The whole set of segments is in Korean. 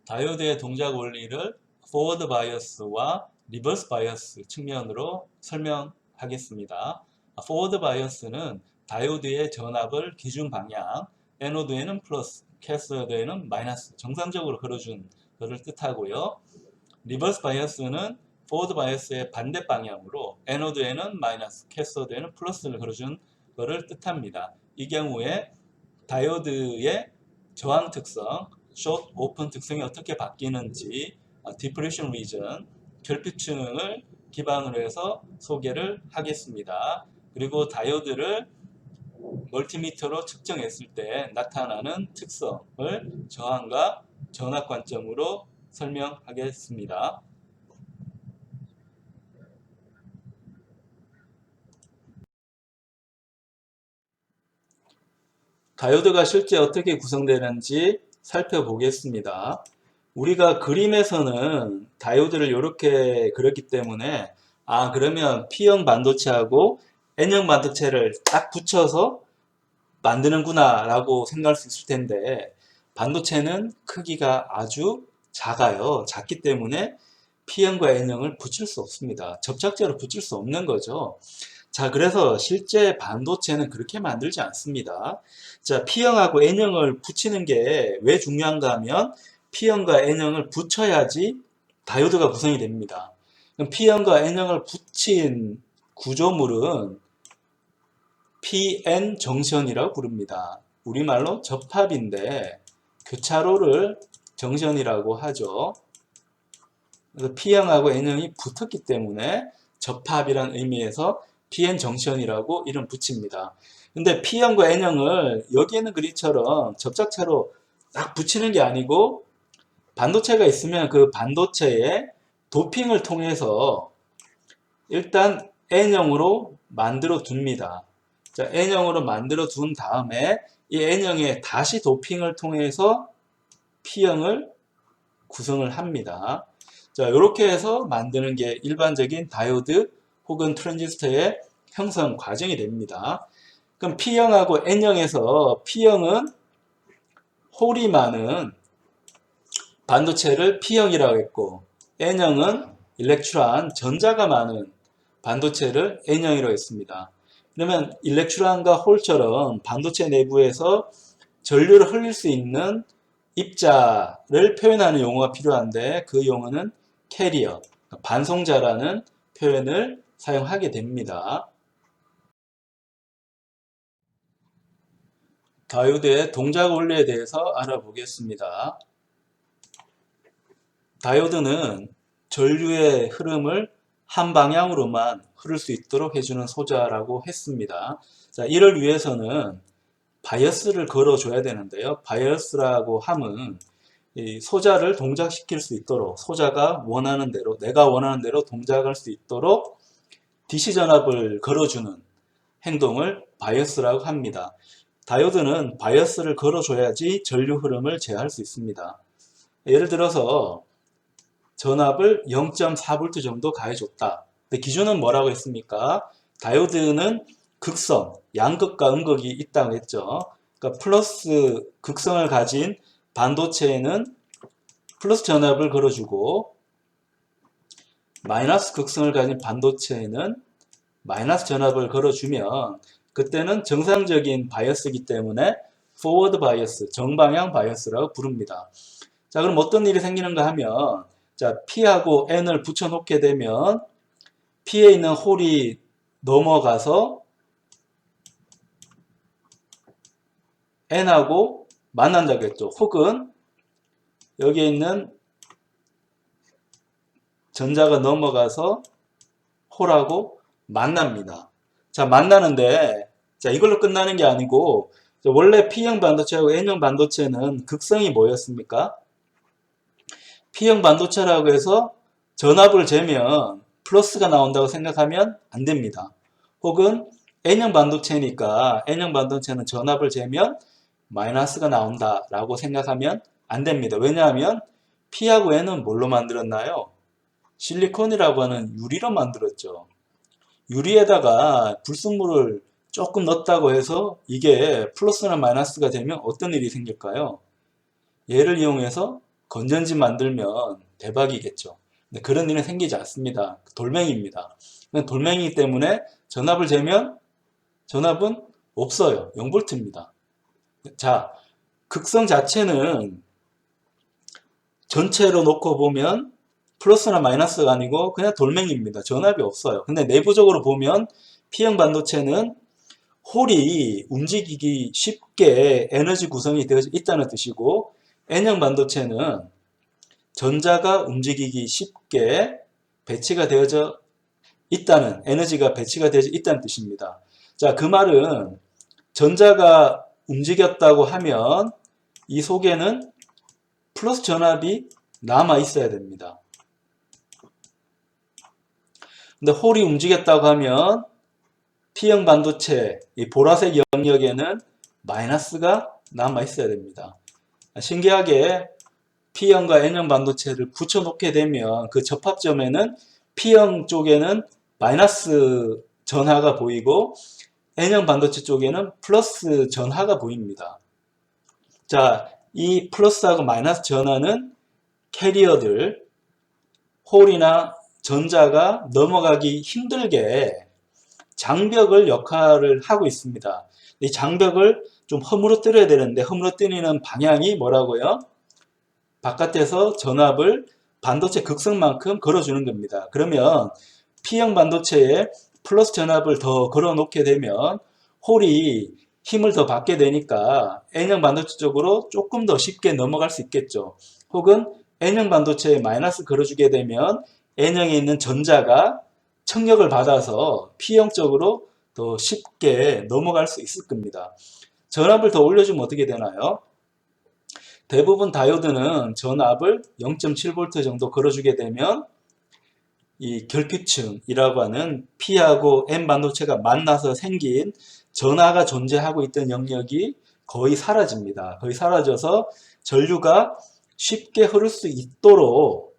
다이오드의 동작 원리를 포워드 바이어스와 리버스 바이어스 측면으로 설명하겠습니다. 포워드 바이어스는 다이오드의 전압을 기준 방향, 에노드에는 플러스, 캐소드에는 마이너스, 정상적으로 걸어준 것을 뜻하고요. 리버스 바이어스는 포워드 바이어스의 반대 방향으로 에노드에는 마이너스, 캐소드에는 플러스를 걸어준 것을 뜻합니다. 이 경우에 다이오드의 저항 특성, 숏, 오픈 특성이 어떻게 바뀌는지 디프레션 리전, 결핍층을 기반으로 해서 소개를 하겠습니다. 그리고 다이오드를 멀티미터로 측정했을 때 나타나는 특성을 저항과 전압 관점으로 설명하겠습니다. 다이오드가 실제 어떻게 구성되는지 살펴보겠습니다. 우리가 그림에서는 다이오드를 이렇게 그렸기 때문에 그러면 P형 반도체하고 N형 반도체를 딱 붙여서 만드는구나 라고 생각할 수 있을 텐데, 반도체는 크기가 아주 작아요. 작기 때문에 P형과 N형을 붙일 수 없습니다. 접착제로 붙일 수 없는 거죠. 자, 그래서 실제 반도체는 그렇게 만들지 않습니다. 자, P형하고 N형을 붙이는 게 왜 중요한가 하면 P형과 N형을 붙여야지 다이오드가 구성이 됩니다. 그럼 P형과 N형을 붙인 구조물은 PN 정션이라고 부릅니다. 우리말로 접합인데 교차로를 정션이라고 하죠. 그래서 P형하고 N형이 붙었기 때문에 접합이라는 의미에서 PN 정션이라고 이름 붙입니다. 근데 P형과 N형을 여기에는 그리처럼 접착체로 딱 붙이는 게 아니고, 반도체가 있으면 그 반도체에 도핑을 통해서 일단 N형으로 만들어 둡니다. 자, N형으로 만들어 둔 다음에 이 N형에 다시 도핑을 통해서 P형을 구성을 합니다. 자, 이렇게 해서 만드는 게 일반적인 다이오드 혹은 트랜지스터의 형성 과정이 됩니다. 그럼 P형하고 N형에서 P형은 홀이 많은 반도체를 P형이라고 했고, N형은 일렉트론, 전자가 많은 반도체를 N형이라고 했습니다. 그러면 일렉트론과 홀처럼 반도체 내부에서 전류를 흘릴 수 있는 입자를 표현하는 용어가 필요한데, 그 용어는 캐리어, 반송자라는 표현을 사용하게 됩니다. 다이오드의 동작 원리에 대해서 알아보겠습니다. 다이오드는 전류의 흐름을 한 방향으로만 흐를 수 있도록 해주는 소자라고 했습니다. 자, 이를 위해서는 바이어스를 걸어줘야 되는데요. 바이어스라고 함은 이 소자를 동작시킬 수 있도록, 소자가 원하는 대로, 내가 원하는 대로 동작할 수 있도록 DC 전압을 걸어주는 행동을 바이어스라고 합니다. 다이오드는 바이어스를 걸어줘야지 전류 흐름을 제어할 수 있습니다. 예를 들어서 전압을 0.4V 정도 가해줬다. 근데 기준은 뭐라고 했습니까? 다이오드는 극성, 양극과 음극이 있다고 했죠. 그러니까 플러스 극성을 가진 반도체에는 플러스 전압을 걸어주고, 마이너스 극성을 가진 반도체에는 마이너스 전압을 걸어주면 그때는 정상적인 바이어스이기 때문에 포워드 바이어스, 정방향 바이어스라고 부릅니다. 자, 그럼 어떤 일이 생기는가 하면, 자, P하고 N을 붙여놓게 되면 P에 있는 홀이 넘어가서 N하고 만난다고 했죠. 혹은 여기에 있는 전자가 넘어가서 홀하고 만납니다. 자, 만나는데, 자, 이걸로 끝나는 게 아니고, 원래 P형 반도체하고 N형 반도체는 극성이 뭐였습니까? P형 반도체라고 해서 전압을 재면 플러스가 나온다고 생각하면 안 됩니다. 혹은 N형 반도체니까 N형 반도체는 전압을 재면 마이너스가 나온다라고 생각하면 안 됩니다. 왜냐하면 P하고 N은 뭘로 만들었나요? 실리콘이라고 하는 유리로 만들었죠. 유리에다가 불순물을 조금 넣었다고 해서 이게 플러스나 마이너스가 되면 어떤 일이 생길까요? 얘를 이용해서 건전지 만들면 대박이겠죠. 근데 그런 일은 생기지 않습니다. 돌멩이입니다. 돌멩이기 때문에 전압을 재면 전압은 없어요. 0V입니다. 자, 극성 자체는 전체로 놓고 보면 플러스나 마이너스가 아니고 그냥 돌멩이입니다. 전압이 없어요. 근데 내부적으로 보면 P형 반도체는 홀이 움직이기 쉽게 에너지 구성이 되어져 있다는 뜻이고, N형 반도체는 전자가 움직이기 쉽게 배치가 되어져 있다는, 에너지가 배치가 되어져 있다는 뜻입니다. 자, 그 말은 전자가 움직였다고 하면 이 속에는 플러스 전압이 남아 있어야 됩니다. 근데 홀이 움직였다고 하면 P형 반도체 이 보라색 영역에는 마이너스가 남아 있어야 됩니다. 신기하게 P형과 N형 반도체를 붙여 놓게 되면 그 접합점에는 P형 쪽에는 마이너스 전하가 보이고 N형 반도체 쪽에는 플러스 전하가 보입니다. 자, 이 플러스하고 마이너스 전하는 캐리어들, 홀이나 전자가 넘어가기 힘들게 장벽을 역할을 하고 있습니다. 이 장벽을 좀 허물어뜨려야 되는데 허물어뜨리는 방향이 뭐라고요? 바깥에서 전압을 반도체 극성만큼 걸어주는 겁니다. 그러면 P형 반도체에 플러스 전압을 더 걸어 놓게 되면 홀이 힘을 더 받게 되니까 N형 반도체 쪽으로 조금 더 쉽게 넘어갈 수 있겠죠. 혹은 N형 반도체에 마이너스 걸어주게 되면 N형에 있는 전자가 청력을 받아서 P형 쪽으로 더 쉽게 넘어갈 수 있을 겁니다. 전압을 더 올려주면 어떻게 되나요? 대부분 다이오드는 전압을 0.7V 정도 걸어주게 되면 이 결핍층이라고 하는 P하고 N 반도체가 만나서 생긴 전하가 존재하고 있던 영역이 거의 사라집니다. 거의 사라져서 전류가 쉽게 흐를 수 있도록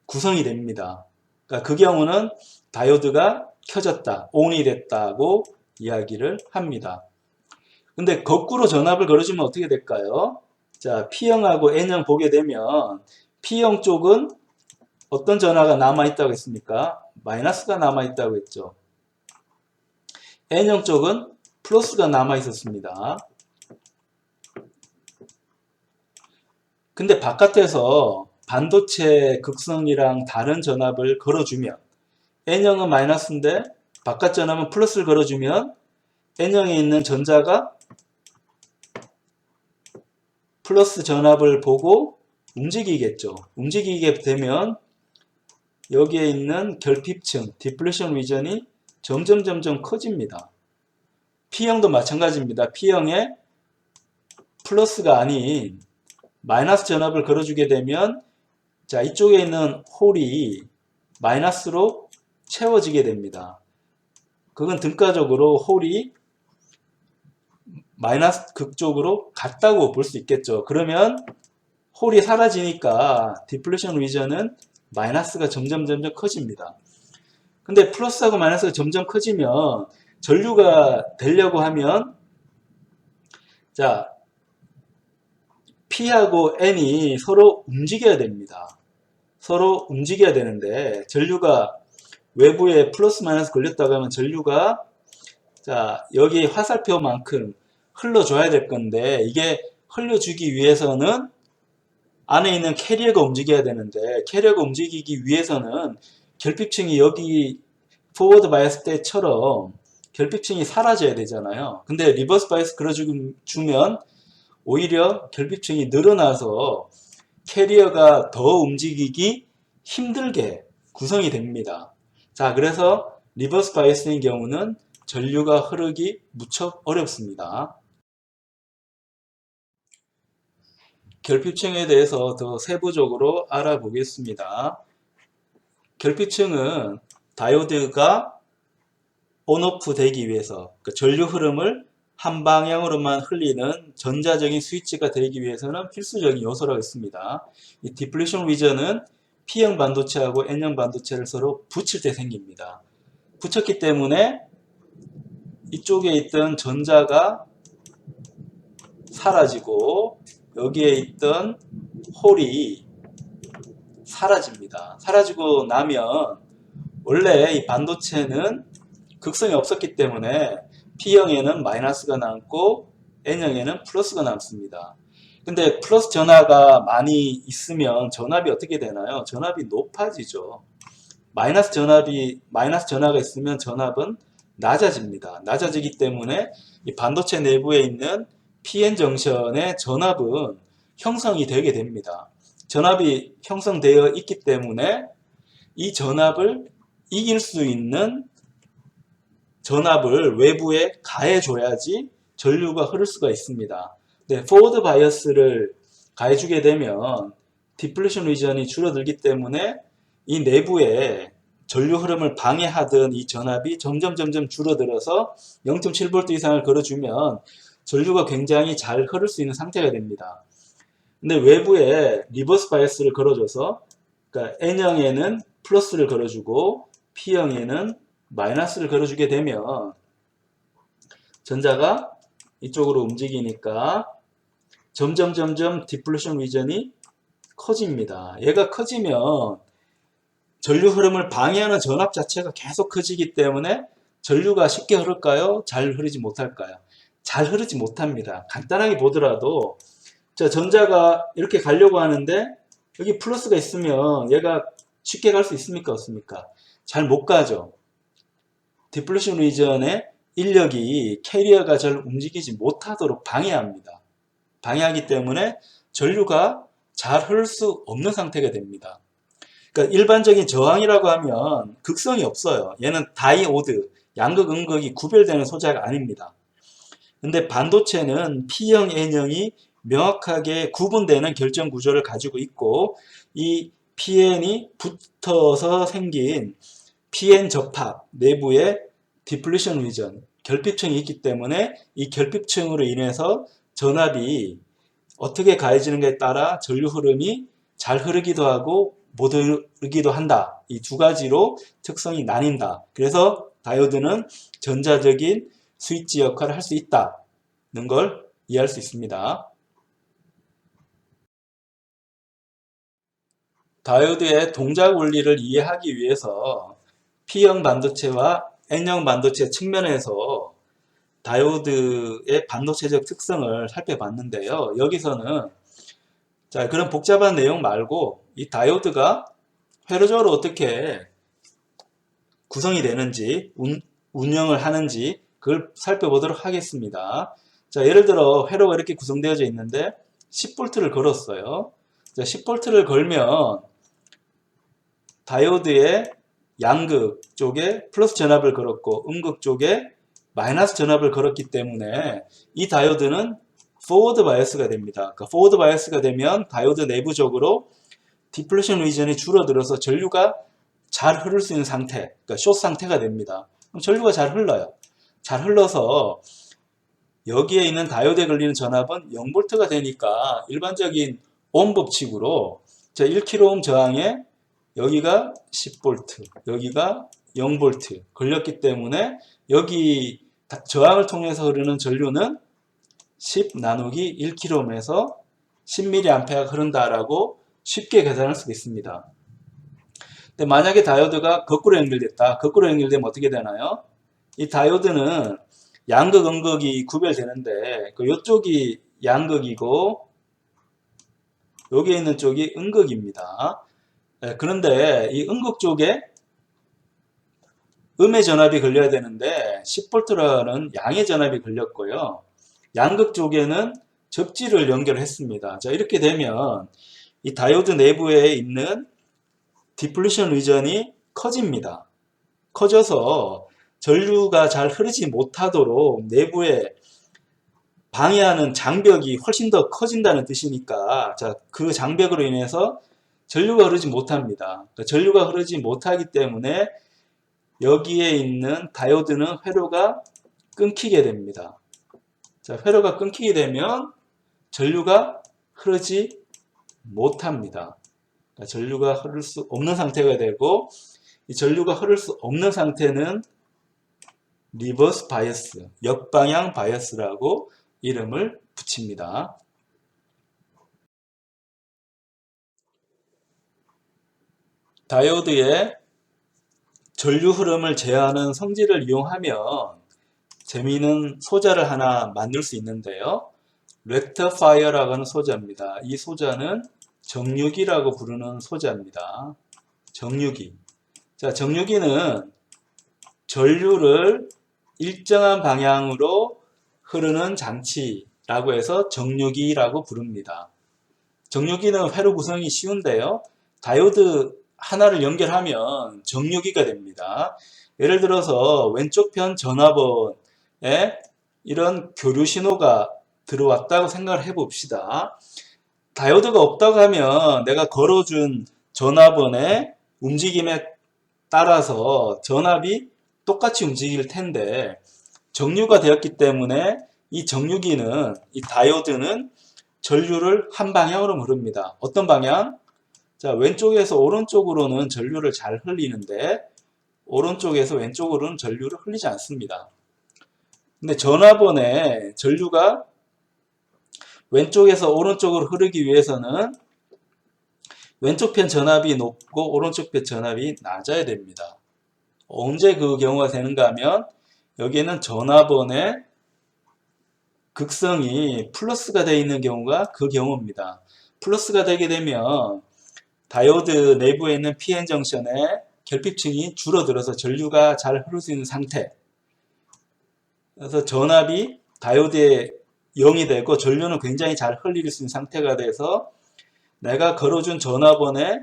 구성이 됩니다. 그러니까 그 경우는 다이오드가 켜졌다, ON이 됐다고 이야기를 합니다. 근데 거꾸로 전압을 걸어주면 어떻게 될까요? 자, P형하고 N형 보게 되면 P형 쪽은 어떤 전하가 남아있다고 했습니까? 마이너스가 남아있다고 했죠. N형 쪽은 플러스가 남아있었습니다. 근데 바깥에서 반도체 극성이랑 다른 전압을 걸어주면 N형은 마이너스인데 바깥 전압은 플러스를 걸어주면 N형에 있는 전자가 플러스 전압을 보고 움직이겠죠. 움직이게 되면 여기에 있는 결핍층, 디플레션 리전이 점점 커집니다. P형도 마찬가지입니다. P형에 플러스가 아닌 마이너스 전압을 걸어주게 되면 자, 이쪽에 있는 홀이 마이너스로 채워지게 됩니다. 그건 등가적으로 홀이 마이너스 극쪽으로 갔다고 볼 수 있겠죠. 그러면 홀이 사라지니까 디플레션 리전은 마이너스가 점점 커집니다. 근데 플러스하고 마이너스가 점점 커지면 전류가 되려고 하면 자, P하고 N이 서로 움직여야 됩니다. 서로 움직여야 되는데 전류가 외부에 플러스 마이너스 걸렸다고 하면 전류가 자, 여기 화살표만큼 흘러줘야 될 건데 이게 흘려주기 위해서는 안에 있는 캐리어가 움직여야 되는데 캐리어가 움직이기 위해서는 결핍층이 여기 포워드 바이어스 때처럼 결핍층이 사라져야 되잖아요. 근데 리버스 바이어스 걸어주면 오히려 결핍층이 늘어나서 캐리어가 더 움직이기 힘들게 구성이 됩니다. 자, 그래서 리버스 바이어스인 경우는 전류가 흐르기 무척 어렵습니다. 결핍층에 대해서 더 세부적으로 알아보겠습니다. 결핍층은 다이오드가 온오프 되기 위해서 전류 흐름을 한 방향으로만 흘리는 전자적인 스위치가 되기 위해서는 필수적인 요소라고 했습니다. 이 디플레션 리전은 P형 반도체하고 N형 반도체를 서로 붙일 때 생깁니다. 붙였기 때문에 이쪽에 있던 전자가 사라지고 여기에 있던 홀이 사라집니다. 사라지고 나면 원래 이 반도체는 극성이 없었기 때문에 P형에는 마이너스가 남고 N형에는 플러스가 남습니다. 근데 플러스 전하가 많이 있으면 전압이 어떻게 되나요? 전압이 높아지죠. 마이너스 전하가 있으면 전압은 낮아집니다. 낮아지기 때문에 이 반도체 내부에 있는 PN 정션의 전압은 형성이 되게 됩니다. 전압이 형성되어 있기 때문에 이 전압을 이길 수 있는 전압을 외부에 가해줘야지 전류가 흐를 수가 있습니다. 네, 포워드 바이어스를 가해주게 되면 디플레이션 리전이 줄어들기 때문에 이 내부에 전류 흐름을 방해하던 이 전압이 점점 줄어들어서 0.7V 이상을 걸어주면 전류가 굉장히 잘 흐를 수 있는 상태가 됩니다. 근데 외부에 리버스 바이어스를 걸어줘서 그러니까 N형에는 플러스를 걸어주고 P형에는 마이너스를 걸어주게 되면 전자가 이쪽으로 움직이니까 점점 디플레이션 리전이 커집니다. 얘가 커지면 전류 흐름을 방해하는 전압 자체가 계속 커지기 때문에 전류가 쉽게 흐를까요? 잘 흐르지 못할까요? 잘 흐르지 못합니다. 간단하게 보더라도 자, 전자가 이렇게 가려고 하는데 여기 플러스가 있으면 얘가 쉽게 갈 수 있습니까? 없습니까? 잘 못 가죠. 디플레이션 리전의 인력이 캐리어가 잘 움직이지 못하도록 방해합니다. 방해하기 때문에 전류가 잘 흐를 수 없는 상태가 됩니다. 그러니까 일반적인 저항이라고 하면 극성이 없어요. 얘는 다이오드, 양극, 음극이 구별되는 소재가 아닙니다. 근데 반도체는 P형, N형이 명확하게 구분되는 결정 구조를 가지고 있고 이 PN이 붙어서 생긴 PN 접합 내부에 디플레이션 리전, 결핍층이 있기 때문에 이 결핍층으로 인해서 전압이 어떻게 가해지는가에 따라 전류 흐름이 잘 흐르기도 하고 못 흐르기도 한다. 이 두 가지로 특성이 나뉜다. 그래서 다이오드는 전자적인 스위치 역할을 할 수 있다는 걸 이해할 수 있습니다. 다이오드의 동작 원리를 이해하기 위해서 P형 반도체와 N형 반도체 측면에서 다이오드의 반도체적 특성을 살펴봤는데요. 여기서는 자, 그런 복잡한 내용 말고 이 다이오드가 회로적으로 어떻게 구성이 되는지 운영을 하는지 그걸 살펴보도록 하겠습니다. 자, 예를 들어 회로가 이렇게 구성되어져 있는데 10V를 걸었어요. 자, 10V를 걸면 다이오드의 양극 쪽에 플러스 전압을 걸었고 음극 쪽에 마이너스 전압을 걸었기 때문에 이 다이오드는 포워드 바이어스가 됩니다. 그러니까 포워드 바이어스가 되면 다이오드 내부적으로 디플레이션 리전이 줄어들어서 전류가 잘 흐를 수 있는 상태, 그러니까 숏 상태가 됩니다. 그럼 전류가 잘 흘러요. 잘 흘러서 여기에 있는 다이오드에 걸리는 전압은 0V가 되니까 일반적인 옴 법칙으로 1kΩ 저항에 여기가 10V, 여기가 0V 걸렸기 때문에 여기 저항을 통해서 흐르는 전류는 10 나누기 1kΩ에서 10mA가 흐른다라고 쉽게 계산할 수 있습니다. 근데 만약에 다이오드가 거꾸로 연결됐다. 거꾸로 연결되면 어떻게 되나요? 이 다이오드는 양극, 음극이 구별되는데 이쪽이 양극이고 여기에 있는 쪽이 음극입니다. 그런데 이 음극 쪽에 음의 전압이 걸려야 되는데 10V라는 양의 전압이 걸렸고요. 양극 쪽에는 접지를 연결했습니다. 자, 이렇게 되면 이 다이오드 내부에 있는 디플레이션 리전이 커집니다. 커져서 전류가 잘 흐르지 못하도록 내부에 방해하는 장벽이 훨씬 더 커진다는 뜻이니까 자, 그 장벽으로 인해서 전류가 흐르지 못합니다. 그러니까 전류가 흐르지 못하기 때문에 여기에 있는 다이오드는 회로가 끊기게 됩니다. 자, 회로가 끊기게 되면 전류가 흐르지 못합니다. 그러니까 전류가 흐를 수 없는 상태가 되고 이 전류가 흐를 수 없는 상태는 리버스 바이어스, 역방향 바이어스라고 이름을 붙입니다. 다이오드의 전류 흐름을 제어하는 성질을 이용하면 재미있는 소자를 하나 만들 수 있는데요. 렉터파이어라고 하는 소자입니다. 이 소자는 정류기라고 부르는 소자입니다. 정류기. 자, 정류기는 전류를 일정한 방향으로 흐르는 장치라고 해서 정류기라고 부릅니다. 정류기는 회로 구성이 쉬운데요. 다이오드 하나를 연결하면 정류기가 됩니다. 예를 들어서 왼쪽 편 전화번에 이런 교류 신호가 들어왔다고 생각을 해봅시다. 다이오드가 없다고 하면 내가 걸어준 전압원의 움직임에 따라서 전압이 똑같이 움직일 텐데 정류가 되었기 때문에 이 정류기는, 이 다이오드는 전류를 한 방향으로 흐릅니다. 어떤 방향? 자, 왼쪽에서 오른쪽으로는 전류를 잘 흘리는데 오른쪽에서 왼쪽으로는 전류를 흘리지 않습니다. 근데 전압원의 전류가 왼쪽에서 오른쪽으로 흐르기 위해서는 왼쪽 편 전압이 높고 오른쪽 편 전압이 낮아야 됩니다. 언제 그 경우가 되는가 하면 여기에는 전압원의 극성이 플러스가 되어 있는 경우가 그 경우입니다. 플러스가 되게 되면 다이오드 내부에 있는 PN 정션의 결핍층이 줄어들어서 전류가 잘 흐를 수 있는 상태. 그래서 전압이 다이오드에 0이 되고 전류는 굉장히 잘 흘릴 수 있는 상태가 돼서 내가 걸어준 전압원의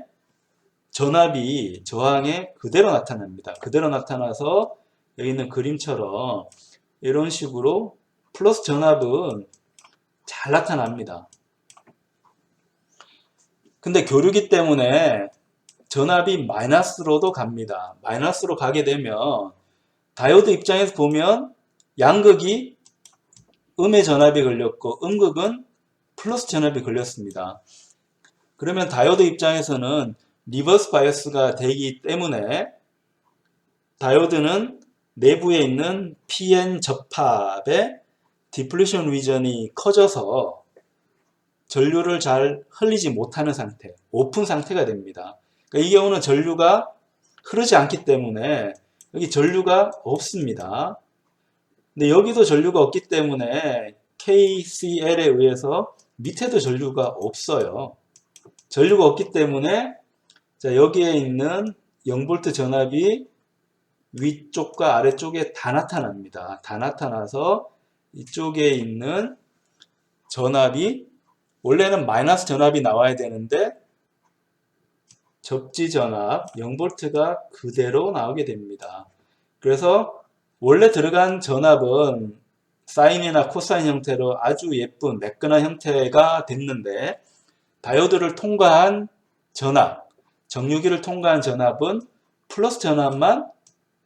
전압이 저항에 그대로 나타납니다. 그대로 나타나서 여기 있는 그림처럼 이런 식으로 플러스 전압은 잘 나타납니다. 근데 교류기 때문에 전압이 마이너스로도 갑니다. 마이너스로 가게 되면 다이오드 입장에서 보면 양극이 음의 전압이 걸렸고 음극은 플러스 전압이 걸렸습니다. 그러면 다이오드 입장에서는 리버스 바이어스가 되기 때문에 다이오드는 내부에 있는 PN 접합의 디플리션 리전이 커져서 전류를 잘 흘리지 못하는 상태, 오픈 상태가 됩니다. 그러니까 이 경우는 전류가 흐르지 않기 때문에 여기 전류가 없습니다. 근데 여기도 전류가 없기 때문에 KCL에 의해서 밑에도 전류가 없어요. 전류가 없기 때문에 자, 여기에 있는 0V 전압이 위쪽과 아래쪽에 다 나타납니다. 다 나타나서 이쪽에 있는 전압이 원래는 마이너스 전압이 나와야 되는데 접지 전압 0V가 그대로 나오게 됩니다. 그래서 원래 들어간 전압은 사인이나 코사인 형태로 아주 예쁜 매끈한 형태가 됐는데 다이오드를 통과한 전압, 정류기를 통과한 전압은 플러스 전압만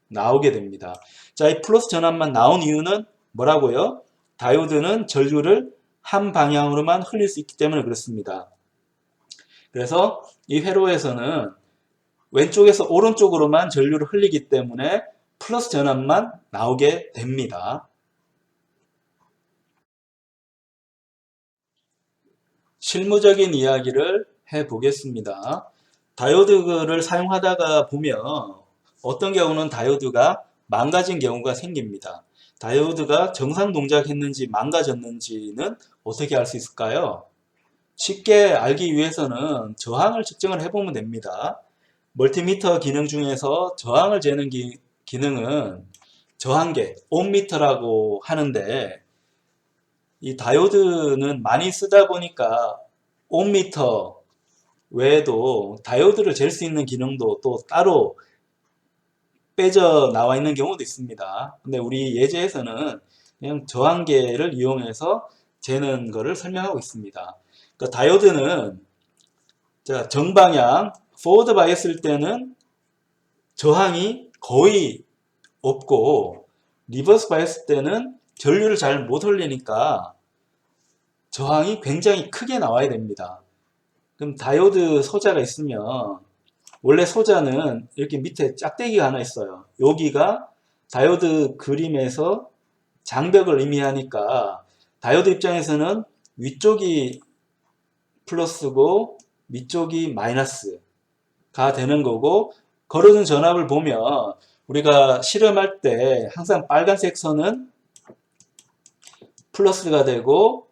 나오게 됩니다. 자, 이 플러스 전압만 나온 이유는 뭐라고요? 다이오드는 전류를 한 방향으로만 흘릴 수 있기 때문에 그렇습니다. 그래서 이 회로에서는 왼쪽에서 오른쪽으로만 전류를 흘리기 때문에 플러스 전압만 나오게 됩니다. 실무적인 이야기를 해보겠습니다. 다이오드를 사용하다가 보면 어떤 경우는 다이오드가 망가진 경우가 생깁니다. 다이오드가 정상 동작했는지 망가졌는지는 어떻게 알 수 있을까요? 쉽게 알기 위해서는 저항을 측정을 해보면 됩니다. 멀티미터 기능 중에서 저항을 재는 기능은 저항계, 옴미터라고 하는데 이 다이오드는 많이 쓰다 보니까 옴미터 외에도 다이오드를 잴 수 있는 기능도 또 따로 빼져 나와 있는 경우도 있습니다. 근데 우리 예제에서는 그냥 저항계를 이용해서 재는 것을 설명하고 있습니다. 그러니까 다이오드는 자, 정방향 포워드 바이어스일 때는 저항이 거의 없고 리버스 바이어스 때는 전류를 잘 못 흘리니까 저항이 굉장히 크게 나와야 됩니다. 그럼 다이오드 소자가 있으면 원래 소자는 이렇게 밑에 짝대기가 하나 있어요. 여기가 다이오드 그림에서 장벽을 의미하니까 다이오드 입장에서는 위쪽이 플러스고 밑쪽이 마이너스 되는 거고, 걸어준 전압을 보면 우리가 실험할 때 항상 빨간색 선은 플러스가 되고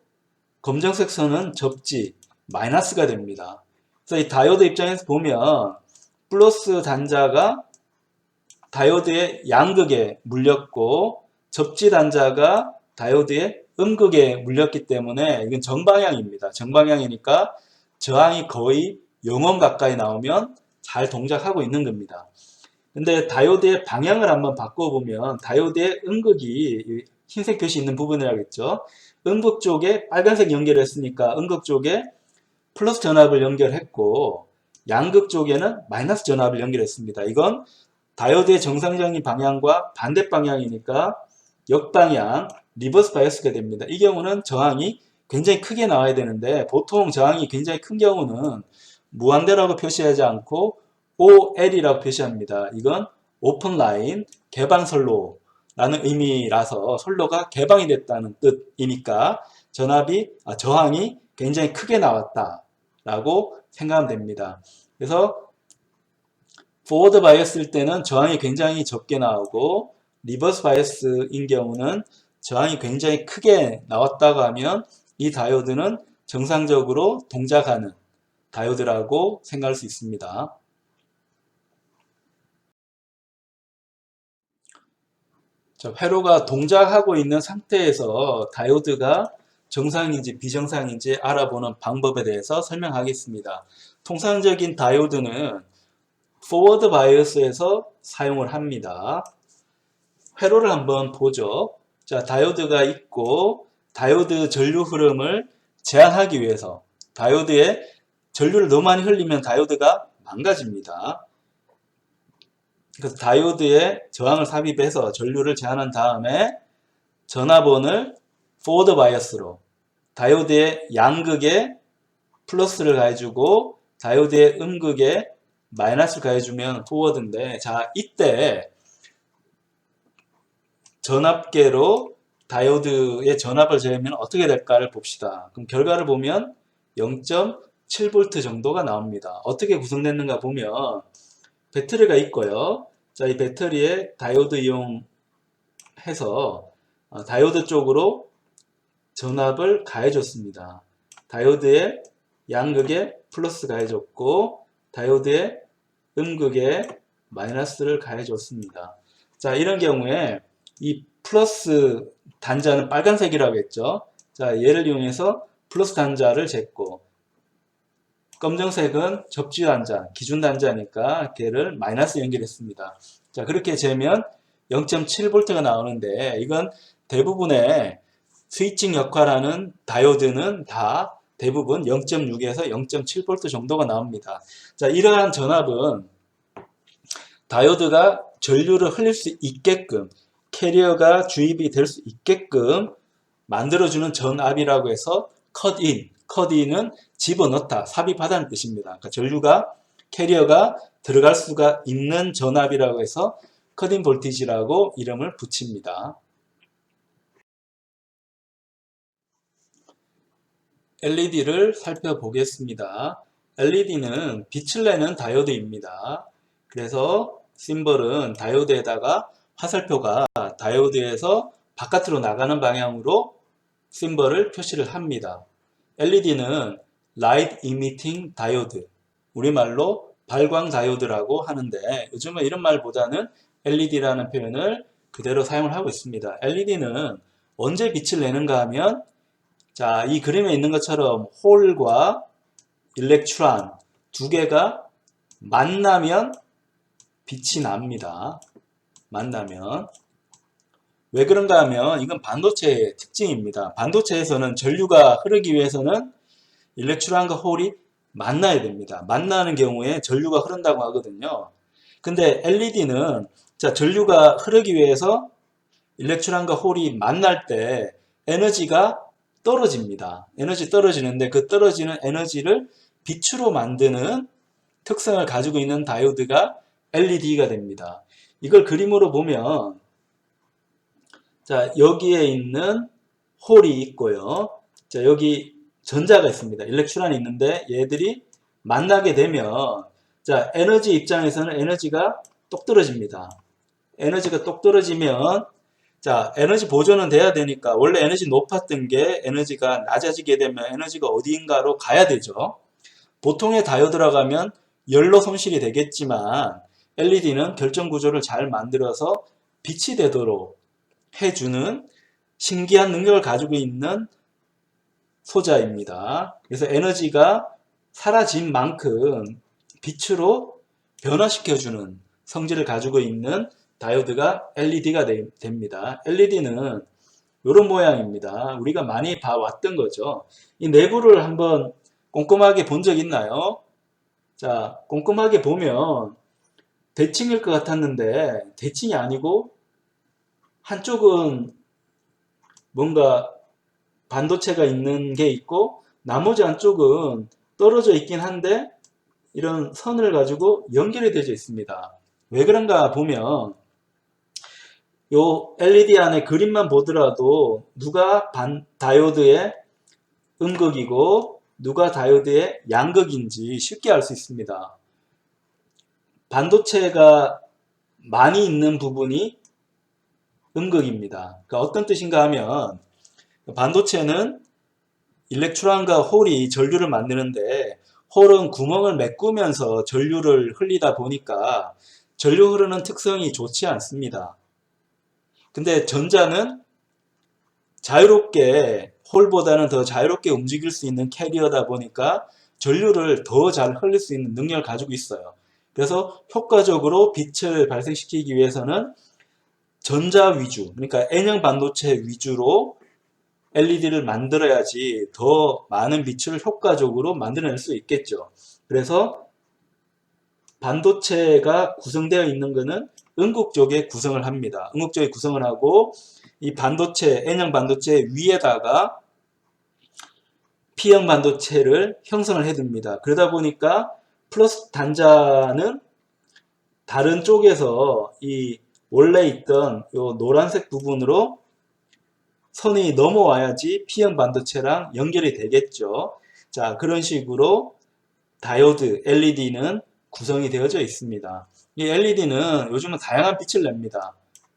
검정색 선은 접지, 마이너스가 됩니다. 그래서 이 다이오드 입장에서 보면 플러스 단자가 다이오드의 양극에 물렸고 접지 단자가 다이오드의 음극에 물렸기 때문에 이건 정방향입니다. 정방향이니까 저항이 거의 0옴 가까이 나오면 잘 동작하고 있는 겁니다. 근데 다이오드의 방향을 한번 바꿔보면 다이오드의 음극이 흰색 표시 있는 부분이라겠죠. 음극 쪽에 빨간색 연결했으니까 음극 쪽에 플러스 전압을 연결했고 양극 쪽에는 마이너스 전압을 연결했습니다. 이건 다이오드의 정상적인 방향과 반대 방향이니까 역방향, 리버스 바이어스가 됩니다. 이 경우는 저항이 굉장히 크게 나와야 되는데 보통 저항이 굉장히 큰 경우는 무한대라고 표시하지 않고 OL이라고 표시합니다. 이건 오픈 라인, 개방 선로라는 의미라서 선로가 개방이 됐다는 뜻이니까 저항이 굉장히 크게 나왔다라고 생각하면 됩니다. 그래서 포워드 바이어스일 때는 저항이 굉장히 적게 나오고 리버스 바이어스인 경우는 저항이 굉장히 크게 나왔다고 하면 이 다이오드는 정상적으로 동작하는 다이오드라고 생각할 수 있습니다. 자, 회로가 동작하고 있는 상태에서 다이오드가 정상인지 비정상인지 알아보는 방법에 대해서 설명하겠습니다. 통상적인 다이오드는 포워드 바이어스에서 사용을 합니다. 회로를 한번 보죠. 자, 다이오드가 있고 다이오드 전류 흐름을 제한하기 위해서 다이오드에 전류를 너무 많이 흘리면 다이오드가 망가집니다. 그래서 다이오드에 저항을 삽입해서 전류를 제한한 다음에 전압원을 포워드 바이어스로 다이오드의 양극에 플러스를 가해주고 다이오드의 음극에 마이너스를 가해주면 포워드인데, 자, 이때 전압계로 다이오드의 전압을 재면 어떻게 될까를 봅시다. 그럼 결과를 보면 0.7V 정도가 나옵니다. 어떻게 구성됐는가 보면 배터리가 있고요. 자, 이 배터리에 다이오드 이용해서 다이오드 쪽으로 전압을 가해줬습니다. 다이오드의 양극에 플러스 가해줬고 다이오드의 음극에 마이너스를 가해줬습니다. 자, 이런 경우에 이 플러스 단자는 빨간색이라고 했죠. 자, 얘를 이용해서 플러스 단자를 쟀고 검정색은 접지 단자, 기준 단자니까 걔를 마이너스 연결했습니다. 자, 그렇게 재면 0.7V가 나오는데 이건 대부분의 스위칭 역할하는 다이오드는 다 대부분 0.6에서 0.7V 정도가 나옵니다. 자, 이러한 전압은 다이오드가 전류를 흘릴 수 있게끔 캐리어가 주입이 될 수 있게끔 만들어주는 전압이라고 해서 컷인은 집어넣다, 삽입하다는 뜻입니다. 그러니까 캐리어가 들어갈 수가 있는 전압이라고 해서 컷인 볼티지라고 이름을 붙입니다. LED를 살펴보겠습니다. LED는 빛을 내는 다이오드입니다. 그래서 심벌은 다이오드에다가 화살표가 다이오드에서 바깥으로 나가는 방향으로 심벌을 표시를 합니다. LED는 Light Emitting Diode, 우리말로 발광 다이오드라고 하는데 요즘은 이런 말보다는 LED라는 표현을 그대로 사용을 하고 있습니다. LED는 언제 빛을 내는가 하면, 자, 이 그림에 있는 것처럼 홀과 일렉트론 두 개가 만나면 빛이 납니다. 만나면. 왜 그런가 하면 이건 반도체의 특징입니다. 반도체에서는 전류가 흐르기 위해서는 일렉트론과 홀이 만나야 됩니다. 만나는 경우에 전류가 흐른다고 하거든요. 근데 LED는 자, 전류가 흐르기 위해서 일렉트론과 홀이 만날 때 에너지가 떨어집니다. 에너지 떨어지는데 그 떨어지는 에너지를 빛으로 만드는 특성을 가지고 있는 다이오드가 LED가 됩니다. 이걸 그림으로 보면, 자, 여기에 있는 홀이 있고요. 자, 여기 전자가 있습니다. 일렉트론이 있는데 얘들이 만나게 되면 자, 에너지 입장에서는 에너지가 똑 떨어집니다. 에너지가 똑 떨어지면 자, 에너지 보존은 돼야 되니까 원래 에너지 높았던 게 에너지가 낮아지게 되면 에너지가 어디인가로 가야 되죠. 보통의 다이오드라고 하면 열로 손실이 되겠지만 LED는 결정 구조를 잘 만들어서 빛이 되도록 해주는 신기한 능력을 가지고 있는 소자입니다. 그래서 에너지가 사라진 만큼 빛으로 변화시켜주는 성질을 가지고 있는 다이오드가 LED가 됩니다. LED는 이런 모양입니다. 우리가 많이 봐왔던 거죠. 이 내부를 한번 꼼꼼하게 본 적 있나요? 자, 꼼꼼하게 보면 대칭일 것 같았는데 대칭이 아니고 한쪽은 뭔가 반도체가 있는 게 있고 나머지 한쪽은 떨어져 있긴 한데 이런 선을 가지고 연결이 되어 있습니다. 왜 그런가 보면 요 LED 안에 그림만 보더라도 누가 다이오드의 음극이고 누가 다이오드의 양극인지 쉽게 알 수 있습니다. 반도체가 많이 있는 부분이 음극입니다. 그러니까 어떤 뜻인가 하면 반도체는 일렉트론과 홀이 전류를 만드는데 홀은 구멍을 메꾸면서 전류를 흘리다 보니까 전류 흐르는 특성이 좋지 않습니다. 근데 전자는 자유롭게 홀보다는 더 자유롭게 움직일 수 있는 캐리어다 보니까 전류를 더 잘 흘릴 수 있는 능력을 가지고 있어요. 그래서 효과적으로 빛을 발생시키기 위해서는 전자 위주, 그러니까 N형 반도체 위주로 LED를 만들어야지 더 많은 빛을 효과적으로 만들어낼 수 있겠죠. 그래서 반도체가 구성되어 있는 것은 음극 쪽에 구성을 합니다. 음극 쪽에 구성을 하고 이 반도체, N형 반도체 위에다가 P형 반도체를 형성을 해둡니다. 그러다 보니까 플러스 단자는 다른 쪽에서 이 원래 있던 요 노란색 부분으로 선이 넘어와야지 P형 반도체랑 연결이 되겠죠. 자, 그런 식으로 다이오드, LED는 구성이 되어져 있습니다. 이 LED는 요즘은 다양한 빛을 냅니다.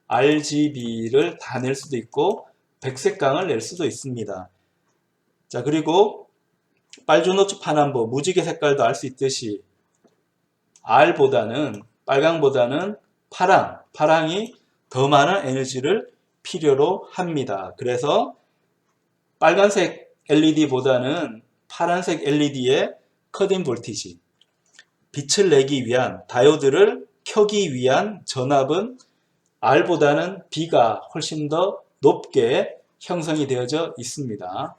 RGB를 다 낼 수도 있고 백색광을 낼 수도 있습니다. 자, 그리고 빨주노초 파남보 무지개 색깔도 알 수 있듯이 R보다는 빨강보다는 파랑이 더 많은 에너지를 필요로 합니다. 그래서 빨간색 LED보다는 파란색 LED의 컷인 볼티지, 빛을 내기 위한 다이오드를 켜기 위한 전압은 R보다는 B가 훨씬 더 높게 형성이 되어져 있습니다.